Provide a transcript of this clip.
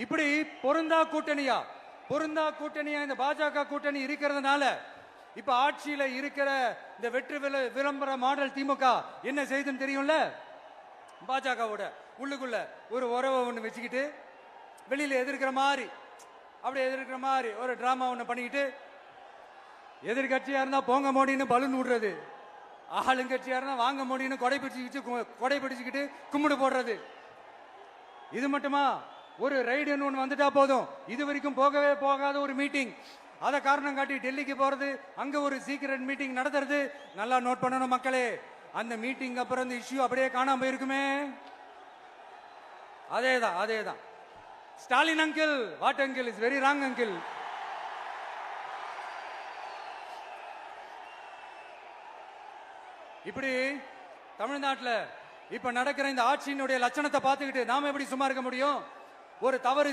இப்படி பொருந்தா கூட்டணியா இந்த பாஜக கூட்டணி இருக்கிறதுனால இப்ப ஆட்சியில இருக்கிற இந்த வெற்றி விளம்பர மாடல் திமுக என்ன செய்துன்னு தெரியும்ல. பாஜகவோட உள்ளுக்குள்ள ஒரு உறவை ஒண்ணு வச்சுக்கிட்டு வெளியில எதிர்க்கிற மாதிரி ஒரு டிராமா ஒண்ணு பண்ணிக்கிட்டு, எதிர்கட்சியா இருந்தா போங்க மோடின்னு பலூன் விடுறது, ஆளுங்கட்சியா இருந்தா வாங்க மோடின்னு கொடை பிடிச்சுக்கிட்டு கும்பிடு போடுறது. இது மட்டுமா? ஒரு ரைடுன்னு ஒன்று வந்துட்டா போதும், இது வரைக்கும் போகவே போகாத ஒரு மீட்டிங், அதை காரணம் காட்டி டெல்லிக்கு போறது, அங்க ஒரு சீக்கிரட் மீட்டிங் நடத்துறது. நல்லா நோட் பண்ணணும் மக்களே, அந்த மீட்டிங் அப்புறம் இந்த இஷ்யூ அப்படியே காணாம போயிருக்குமே. அதேதான் Stalin uncle, what uncle is very wrong uncle. இப்படி தமிழ்நாட்டில் இப்ப நடக்கிற இந்த ஆட்சியினுடைய லட்சணத்தை பார்த்துக்கிட்டு நாம எப்படி சும்மா இருக்க முடியும்? ஒரு தவறு